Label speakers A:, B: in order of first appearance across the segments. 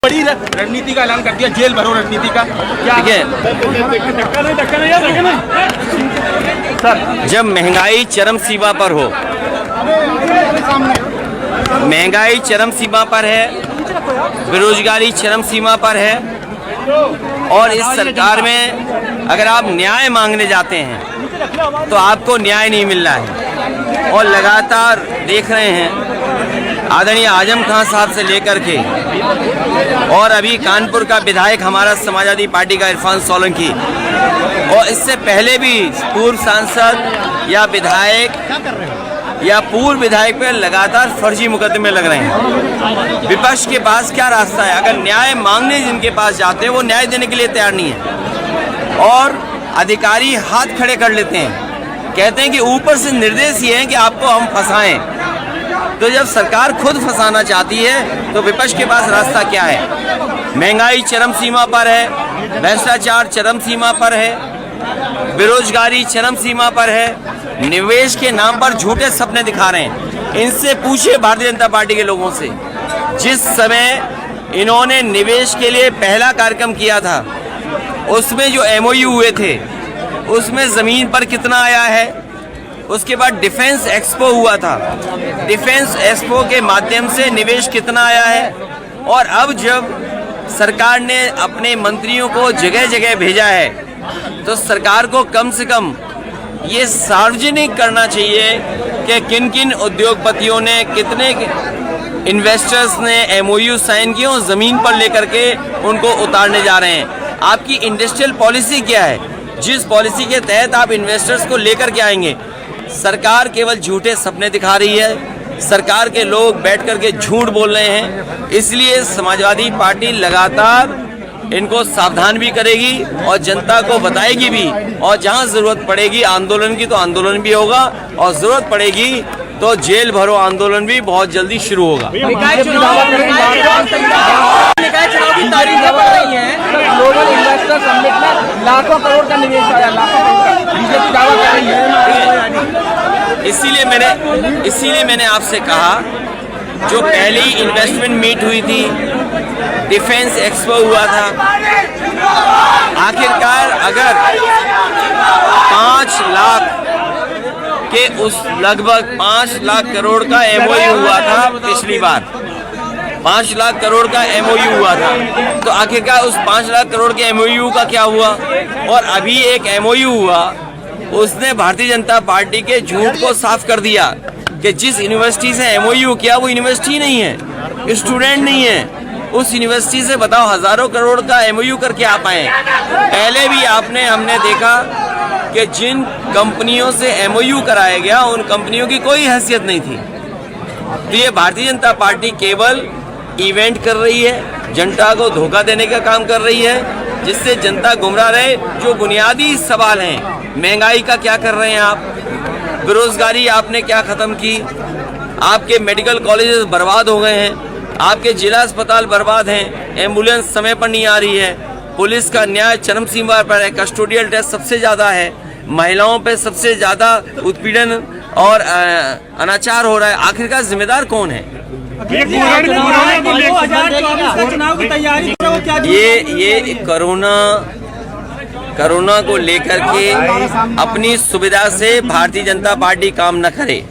A: बड़ी रणनीति का ऐलान कर दिया, जेल भरो रणनीति का।
B: ठीक है जब महंगाई चरम सीमा पर हो, महंगाई चरम सीमा पर है, बेरोजगारी चरम सीमा पर है, और इस सरकार में अगर आप न्याय मांगने जाते हैं तो आपको न्याय नहीं मिल रहा है। और लगातार देख रहे हैं आदरणीय आजम खान साहब से लेकर के और अभी कानपुर का विधायक हमारा समाजवादी पार्टी का इरफान सोलंकी, और इससे पहले भी पूर्व सांसद या विधायक या पूर्व विधायक पर लगातार फर्जी मुकदमे लग रहे हैं। विपक्ष के पास क्या रास्ता है? अगर न्याय मांगने जिनके पास जाते हैं वो न्याय देने के लिए तैयार नहीं है, और अधिकारी हाथ खड़े कर लेते हैं, कहते हैं कि ऊपर से निर्देश ये है कि आपको हम फंसाएं। तो जब सरकार खुद फंसाना चाहती है तो विपक्ष के पास रास्ता क्या है? महंगाई चरम सीमा पर है, भ्रष्टाचार चरम सीमा पर है, बेरोजगारी चरम सीमा पर है, निवेश के नाम पर झूठे सपने दिखा रहे हैं। इनसे पूछिए भारतीय जनता पार्टी के लोगों से, जिस समय इन्होंने निवेश के लिए पहला कार्यक्रम किया था उसमें जो MOU हुए थे उसमें ज़मीन पर कितना आया है। उसके बाद डिफेंस एक्सपो हुआ था, डिफेंस एक्सपो के माध्यम से निवेश कितना आया है। और अब जब सरकार ने अपने मंत्रियों को जगह जगह भेजा है तो सरकार को कम से कम ये सार्वजनिक करना चाहिए कि किन किन उद्योगपतियों ने, कितने इन्वेस्टर्स ने MOU साइन किए और ज़मीन पर लेकर के उनको उतारने जा रहे हैं। आपकी इंडस्ट्रियल पॉलिसी क्या है? जिस पॉलिसी के तहत आप इन्वेस्टर्स को लेकर के आएंगे? सरकार केवल झूठे सपने दिखा रही है, सरकार के लोग बैठ कर के झूठ बोल रहे हैं। इसलिए समाजवादी पार्टी लगातार इनको सावधान भी करेगी और जनता को बताएगी भी, और जहां जरूरत पड़ेगी आंदोलन की तो आंदोलन भी होगा, और जरूरत पड़ेगी तो जेल भरो आंदोलन भी बहुत जल्दी शुरू होगा।
C: निकाय चुनाव की तारीखें बढ़ रही हैं, ग्लोबल इन्वेस्टर समिट में लाखों करोड़ का निवेश आया, लाखों करोड़ का बीजेपी दावा कर रही है।
B: इसीलिए मैंने आपसे कहा, जो पहली इन्वेस्टमेंट मीट हुई थी, डिफेंस एक्सपो हुआ था, आखिरकार अगर 5 लाख के उस लगभग 5 लाख करोड़ का MOU हुआ था पिछली बार, 5 लाख करोड़ का MOU हुआ था, तो आखिरकार उस 5 लाख करोड़ के MOU का क्या हुआ? और अभी एक MOU हुआ, उसने भारतीय जनता पार्टी के झूठ को साफ कर दिया कि जिस यूनिवर्सिटी से MOU किया वो यूनिवर्सिटी नहीं है, स्टूडेंट नहीं है। उस यूनिवर्सिटी से बताओ हजारों करोड़ का MOU करके आप आए। पहले भी हमने देखा कि जिन कंपनियों से MOU कराया गया उन कंपनियों की कोई हैसियत नहीं थी। तो ये भारतीय जनता पार्टी केवल इवेंट कर रही है, जनता को धोखा देने का काम कर रही है, जिससे जनता गुमराह रहे। जो बुनियादी सवाल हैं, महंगाई का क्या कर रहे हैं आप? बेरोजगारी आपने क्या खत्म की? आपके मेडिकल कॉलेजेस बर्बाद हो गए हैं, आपके जिला अस्पताल बर्बाद हैं, एम्बुलेंस समय पर नहीं आ रही है, पुलिस का न्याय चरम सीमा पर है, कस्टोडियल डेथ सबसे ज़्यादा है, महिलाओं पे सबसे ज़्यादा उत्पीड़न और अनाचार हो रहा है। आखिरकार जिम्मेदार कौन है? ये कोरोना को लेकर के अपनी सुविधा से भारतीय जनता पार्टी काम न करे।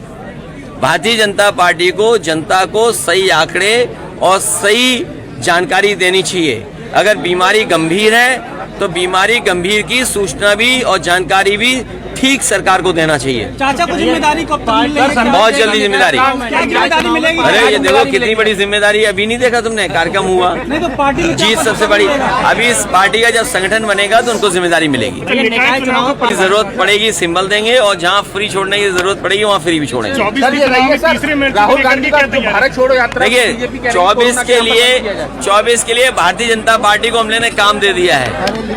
B: भारतीय जनता पार्टी को जनता को सही आंकड़े और सही जानकारी देनी चाहिए। अगर बीमारी गंभीर है तो बीमारी गंभीर की सूचना भी और जानकारी भी ठीक सरकार को देना चाहिए।
C: चाचा को जिम्मेदारी कब तक मिलेगी?
B: बहुत जल्दी जिम्मेदारी।
C: मिलेगी?
B: अरे ये देखो कितनी बड़ी जिम्मेदारी, अभी नहीं देखा तुमने? कार्यक्रम हुआ,
C: नहीं तो पार्टी
B: जीत सबसे बड़ी। अभी इस पार्टी का जब संगठन बनेगा तो उनको जिम्मेदारी मिलेगी। जरूरत पड़ेगी सिंबल देंगे, और जहाँ फ्री छोड़ने की जरूरत पड़ेगी वहाँ फ्री भी छोड़ेंगे।
A: राहुल गांधी का भारत छोड़ो यात्रा,
B: देखिए 24 के लिए भारतीय जनता पार्टी को हमने काम दे दिया है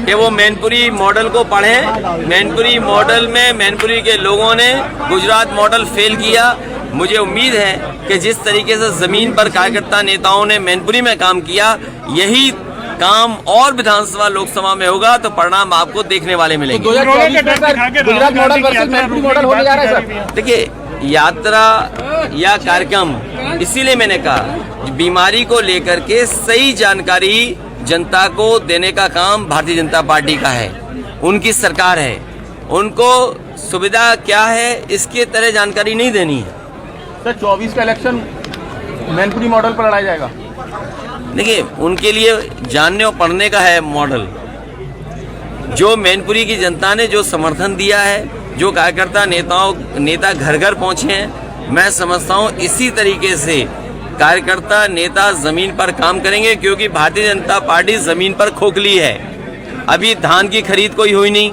B: कि वो मैनपुरी मॉडल को पढ़ें। मैनपुरी मॉडल में मैनपुरी के लोगों ने गुजरात मॉडल फेल किया। मुझे उम्मीद है कि जिस तरीके से जमीन पर कार्यकर्ता नेताओं ने मैनपुरी में काम किया, यही काम और विधानसभा लोकसभा में होगा तो परिणाम आपको देखने वाले मिलेंगे।
A: Gujarat model versus Mainpuri model होने जा रहा है सर।
B: देखिए यात्रा या कार्यक्रम, इसीलिए मैंने कहा बीमारी को लेकर के सही जानकारी जनता को देने का काम भारतीय जनता पार्टी का है, उनकी सरकार है। उनको सुविधा क्या है इसके तरह जानकारी नहीं देनी है।
C: सर 24 का इलेक्शन मैनपुरी मॉडल पर लड़ाया जाएगा।
B: देखिए, उनके लिए जानने और पढ़ने का है मॉडल। जो मैनपुरी की जनता ने जो समर्थन दिया है, जो कार्यकर्ता नेता घर घर पहुंचे हैं, मैं समझता हूं इसी तरीके से कार्यकर्ता नेता जमीन पर काम करेंगे, क्योंकि भारतीय जनता पार्टी जमीन पर खोखली है। अभी धान की खरीद कोई हुई नहीं,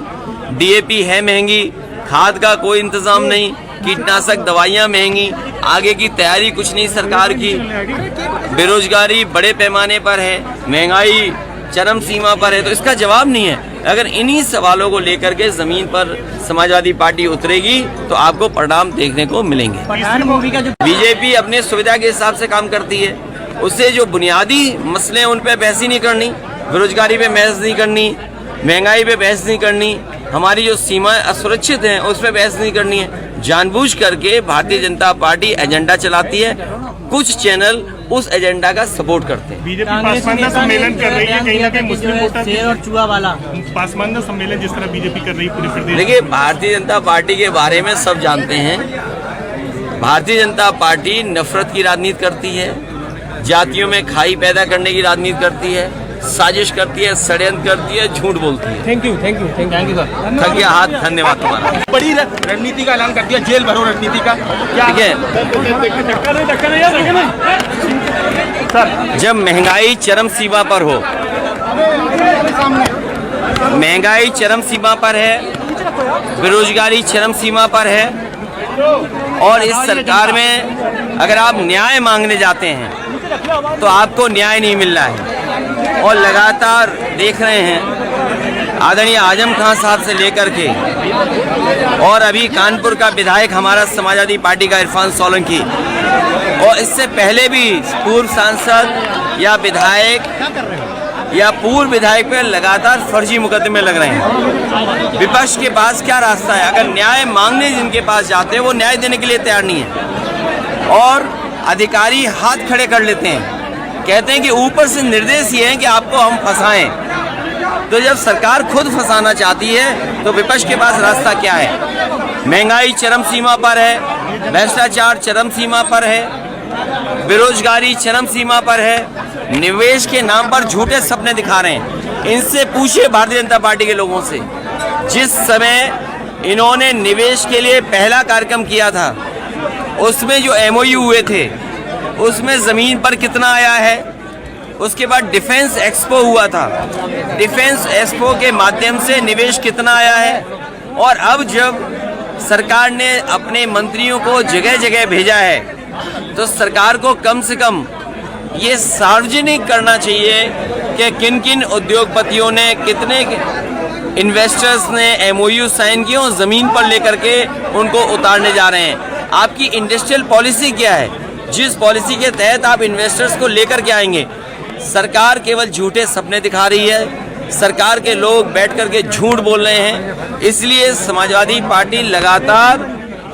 B: डीएपी है महंगी, खाद का कोई इंतजाम नहीं, कीटनाशक दवाइयां महंगी, आगे की तैयारी कुछ नहीं सरकार की, बेरोजगारी बड़े पैमाने पर है, महंगाई चरम सीमा पर है। तो इसका जवाब नहीं है। अगर इन्हीं सवालों को लेकर के जमीन पर समाजवादी पार्टी उतरेगी तो आपको परिणाम देखने को मिलेंगे। बीजेपी अपने सुविधा के हिसाब से काम करती है, उससे जो बुनियादी मसले हैं उन पे बहस ही नहीं करनी, बेरोजगारी पे बहस नहीं करनी, महंगाई पे बहस नहीं करनी, हमारी जो सीमाएं असुरक्षित हैं उस पर बहस नहीं करनी है। जानबूझ करके भारतीय जनता पार्टी एजेंडा चलाती है, कुछ चैनल उस एजेंडा का सपोर्ट करते हैं।
A: बीजेपी पासवान सम्मेलन कर रही है, कहीं ना कहीं मुस्लिम वोटर
D: और चूहा वाला
A: पासवान सम्मेलन जिस तरह बीजेपी कर रही है पूरे प्रदेश।
B: देखिए, भारतीय जनता पार्टी के बारे में सब जानते हैं। भारतीय जनता पार्टी नफरत की राजनीति करती है, जातियों में खाई पैदा करने की राजनीति करती है, साजिश करती है, षड्यंत्र करती है, झूठ बोलती है।
C: Thank you sir.
B: थक गया हाथ, धन्यवाद तुम्हारा।
C: बड़ी रणनीति का ऐलान कर दिया, जेल भरो रणनीति का क्या?
B: ठीक है, जब महंगाई चरम सीमा पर हो, महंगाई चरम सीमा पर है, बेरोजगारी चरम सीमा पर है, और इस सरकार में अगर आप न्याय मांगने जाते हैं तो आपको न्याय नहीं मिल रहा है। और लगातार देख रहे हैं आदरणीय आजम खान साहब से लेकर के और अभी कानपुर का विधायक हमारा समाजवादी पार्टी का इरफान सोलंकी, और इससे पहले भी पूर्व सांसद या विधायक या पूर्व विधायक पे लगातार फर्जी मुकदमे लग रहे हैं। विपक्ष के पास क्या रास्ता है? अगर न्याय मांगने जिनके पास जाते हैं वो न्याय देने के लिए तैयार नहीं है, और अधिकारी हाथ खड़े कर लेते हैं, कहते हैं कि ऊपर से निर्देश ये है कि आपको हम फंसाएं। तो जब सरकार खुद फंसाना चाहती है तो विपक्ष के पास रास्ता क्या है? महंगाई चरम सीमा पर है, भ्रष्टाचार चरम सीमा पर है, बेरोजगारी चरम सीमा पर है, निवेश के नाम पर झूठे सपने दिखा रहे हैं। इनसे पूछिए भारतीय जनता पार्टी के लोगों से, जिस समय इन्होंने निवेश के लिए पहला कार्यक्रम किया था उसमें जो MOU हुए थे उसमें जमीन पर कितना आया है। उसके बाद डिफेंस एक्सपो हुआ था, डिफेंस एक्सपो के माध्यम से निवेश कितना आया है। और अब जब सरकार ने अपने मंत्रियों को जगह जगह भेजा है तो सरकार को कम से कम ये सार्वजनिक करना चाहिए कि किन किन उद्योगपतियों ने, कितने इन्वेस्टर्स ने MOU साइन किए और ज़मीन पर लेकर के उनको उतारने जा रहे हैं। आपकी इंडस्ट्रियल पॉलिसी क्या है? जिस पॉलिसी के तहत आप इन्वेस्टर्स को लेकर के आएंगे? सरकार केवल झूठे सपने दिखा रही है, सरकार के लोग बैठ कर के झूठ बोल रहे हैं। इसलिए समाजवादी पार्टी लगातार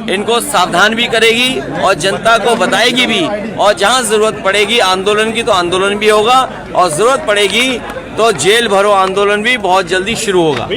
B: इनको सावधान भी करेगी और जनता को बताएगी भी, और जहां जरूरत पड़ेगी आंदोलन की तो आंदोलन भी होगा, और जरूरत पड़ेगी तो जेल भरो आंदोलन भी बहुत जल्दी शुरू होगा।